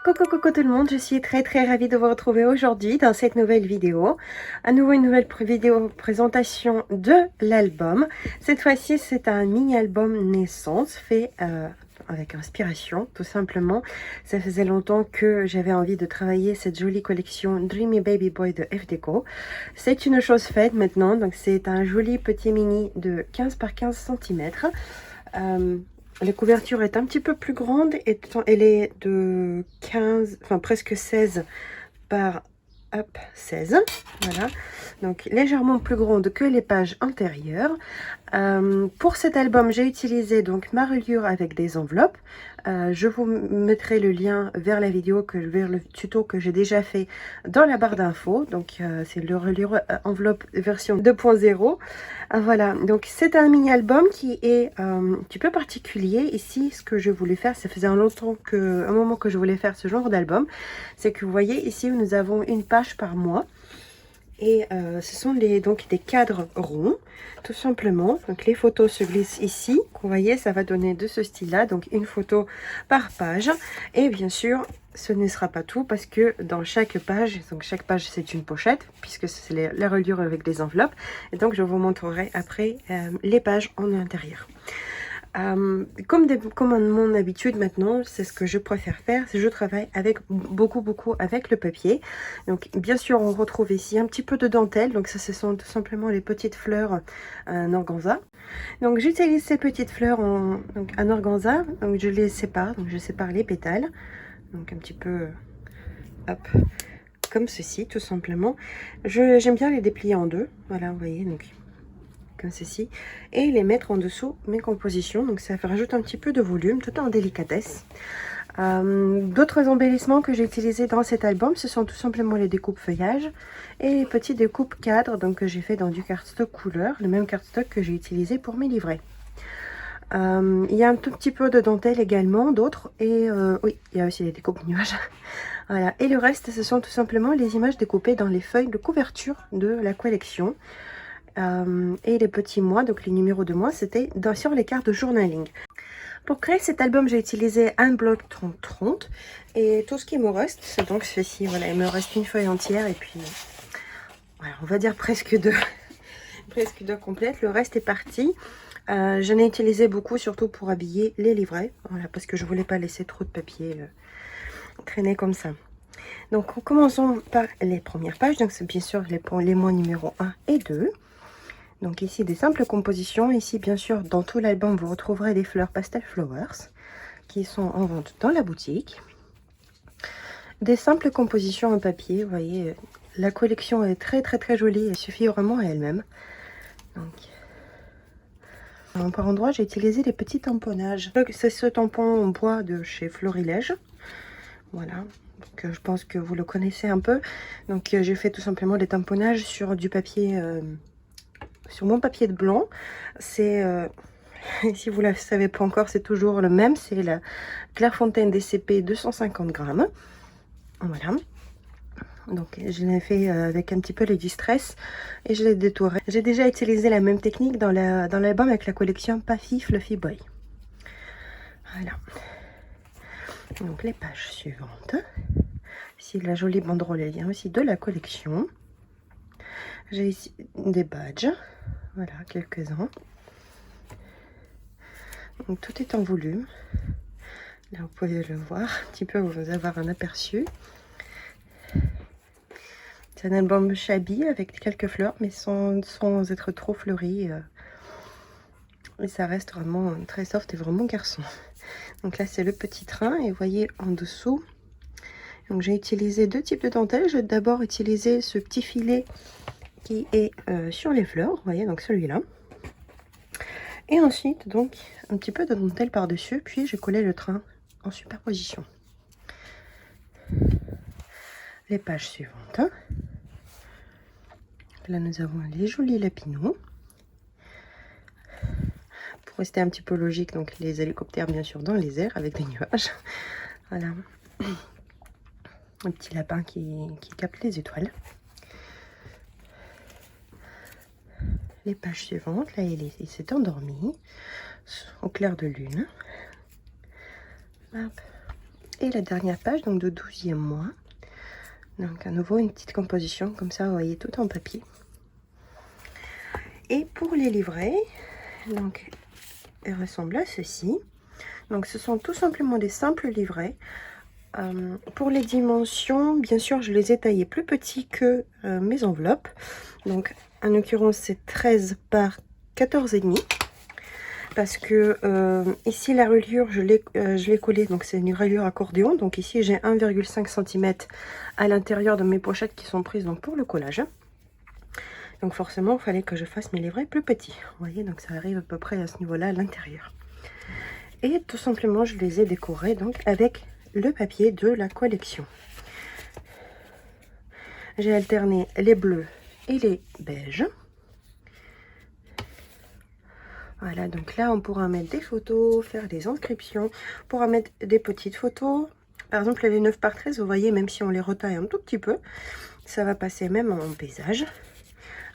Coucou coucou tout le monde, je suis très ravie de vous retrouver aujourd'hui dans cette nouvelle vidéo. À nouveau une nouvelle vidéo présentation de l'album. Cette fois-ci c'est un mini-album naissance fait avec inspiration tout simplement. Ça faisait longtemps que j'avais envie de travailler cette jolie collection Dreamy Baby Boy de F Deco. C'est une chose faite maintenant, donc c'est un joli petit mini de 15 par 15 cm. La couverture est un petit peu plus grande, et elle est de 15, enfin presque 16 par 16. Voilà, donc légèrement plus grande que les pages antérieures. Pour cet album, j'ai utilisé donc ma reliure avec des enveloppes. Je vous mettrai le lien vers la vidéo, vers le tuto que j'ai déjà fait dans la barre d'infos. Donc c'est le reliure enveloppe version 2.0. Voilà, donc c'est un mini-album qui est un petit peu particulier. Ici, ce que je voulais faire, ça faisait un moment que je voulais faire ce genre d'album. C'est que vous voyez ici, nous avons une page par mois. Et ce sont donc des cadres ronds, tout simplement. Donc les photos se glissent ici. Vous voyez, ça va donner de ce style-là. Donc une photo par page. Et bien sûr, ce ne sera pas tout parce que dans chaque page c'est une pochette, puisque c'est la reliure avec des enveloppes. Et donc je vous montrerai après les pages en intérieur. Comme à mon habitude maintenant, c'est ce que je préfère faire, c'est je travaille avec beaucoup avec le papier. Donc bien sûr on retrouve ici un petit peu de dentelle, donc ça ce sont tout simplement les petites fleurs en organza. Donc j'utilise ces petites fleurs en organza, donc je les sépare, donc je sépare les pétales, donc un petit peu hop, comme ceci tout simplement. J'aime bien les déplier en deux, voilà vous voyez, donc comme ceci, et les mettre en dessous mes compositions, donc ça rajoute un petit peu de volume tout en délicatesse. D'autres embellissements que j'ai utilisés dans cet album, ce sont tout simplement les découpes feuillage et les petites découpes cadres, donc que j'ai fait dans du cardstock couleur, le même cardstock que j'ai utilisé pour mes livrets. Il y a un tout petit peu de dentelle également, d'autres, et oui, il y a aussi les découpes nuages. Voilà, et le reste, ce sont tout simplement les images découpées dans les feuilles de couverture de la collection. Et les petits mois, donc les numéros de mois, c'était sur les cartes de journaling. Pour créer cet album, j'ai utilisé un bloc 30-30 et tout ce qui me reste, c'est donc ceci. Voilà, il me reste une feuille entière et puis voilà, on va dire presque deux, presque deux complètes. Le reste est parti. J'en ai utilisé beaucoup, surtout pour habiller les livrets, voilà, parce que je voulais pas laisser trop de papier traîner comme ça. Donc commençons par les premières pages. Donc c'est bien sûr les mois numéro 1 et 2. Donc ici des simples compositions. Ici bien sûr dans tout l'album vous retrouverez des fleurs Pastel Flowers qui sont en vente dans la boutique. Des simples compositions en papier, vous voyez, la collection est très jolie, elle suffit vraiment à elle-même. Donc par endroit j'ai utilisé des petits tamponnages. C'est ce tampon en bois de chez Florilège. Voilà. Donc, je pense que vous le connaissez un peu. Donc j'ai fait tout simplement des tamponnages sur du papier, sur mon papier de blanc. C'est si vous ne le savez pas encore, c'est toujours le même, c'est la Clairefontaine DCP 250 grammes. Voilà. Donc je l'ai fait avec un petit peu les distress et je l'ai détouré. J'ai déjà utilisé la même technique dans l'album avec la collection Puffy Fluffy Boy. Voilà. Donc les pages suivantes. Ici la jolie banderole, elle vient aussi de la collection. J'ai ici des badges. Voilà, quelques-uns. Donc tout est en volume. Là vous pouvez le voir un petit peu, vous avoir un aperçu. C'est un album shabby avec quelques fleurs, mais sans être trop fleuri. Et ça reste vraiment très soft et vraiment garçon. Donc là c'est le petit train et vous voyez en dessous. Donc j'ai utilisé deux types de dentelle. J'ai d'abord utilisé ce petit filet qui est sur les fleurs, vous voyez, donc celui-là. Et ensuite donc un petit peu de dentelle par dessus, puis j'ai collé le train en superposition. Les pages suivantes. Là nous avons les jolis lapinons. Pour rester un petit peu logique, donc les hélicoptères bien sûr dans les airs avec des nuages. Voilà. Un petit lapin qui capte les étoiles. Les pages suivantes, là il s'est endormi au clair de lune. Hop. et la dernière page, donc de 12e mois. Donc à nouveau une petite composition comme ça, vous voyez, tout en papier. Et pour les livrets, donc elles ressemblent à ceci. Donc ce sont tout simplement des simples livrets. Pour les dimensions, bien sûr, je les ai taillés plus petits que mes enveloppes. Donc en l'occurrence, c'est 13 par 14,5. Parce que ici la reliure je l'ai collée, donc c'est une reliure accordéon, donc ici j'ai 1,5 cm à l'intérieur de mes pochettes qui sont prises donc pour le collage. Donc forcément il fallait que je fasse mes livrets plus petits, vous voyez, donc ça arrive à peu près à ce niveau là à l'intérieur. Et tout simplement je les ai décorés donc avec le papier de la collection. J'ai alterné les bleus et les beiges. Voilà, donc là, on pourra mettre des photos, faire des inscriptions, on pourra mettre des petites photos. Par exemple, les 9 par 13, vous voyez, même si on les retaille un tout petit peu, ça va passer même en paysage.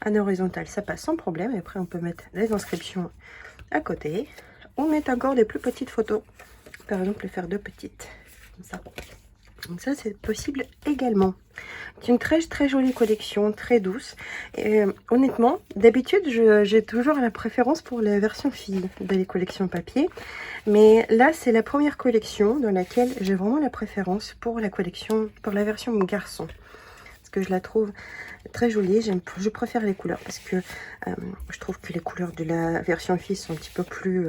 En horizontal, ça passe sans problème. Et après, on peut mettre les inscriptions à côté. Ou mettre encore des plus petites photos. Par exemple, faire 2 petites, comme ça. Donc ça, c'est possible également. C'est une très jolie collection, très douce. Et honnêtement, d'habitude, j'ai toujours la préférence pour les versions filles des collections papier. Mais là, c'est la première collection dans laquelle j'ai vraiment la préférence pour la collection, pour la version garçon. Parce que je la trouve très jolie. Je préfère les couleurs parce que je trouve que les couleurs de la version fille sont un petit peu plus...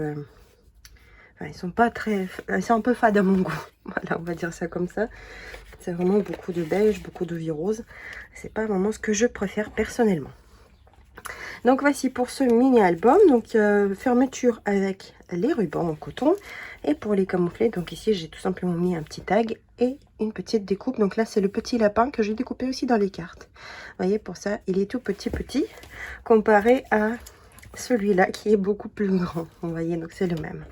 ils sont pas très... C'est un peu fade à mon goût. Voilà, on va dire ça comme ça. C'est vraiment beaucoup de beige, beaucoup de vie rose. C'est pas vraiment ce que je préfère personnellement. Donc voici pour ce mini album. Donc fermeture avec les rubans en coton. Et pour les camoufler, donc ici j'ai tout simplement mis un petit tag et une petite découpe. Donc là c'est le petit lapin que j'ai découpé aussi dans les cartes. Vous voyez, pour ça il est tout petit comparé à celui-là qui est beaucoup plus grand. Vous voyez, donc c'est le même.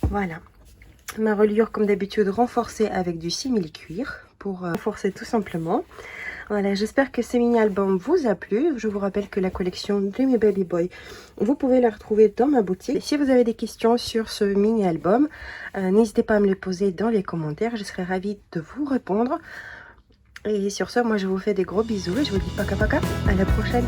Voilà, ma reliure comme d'habitude renforcée avec du simili cuir pour renforcer tout simplement. Voilà, j'espère que ce mini album vous a plu. Je vous rappelle que la collection Dreamy Baby Boy, vous pouvez la retrouver dans ma boutique. Et si vous avez des questions sur ce mini album, n'hésitez pas à me les poser dans les commentaires. Je serai ravie de vous répondre. Et sur ce, moi je vous fais des gros bisous et je vous dis paka paka, à la prochaine.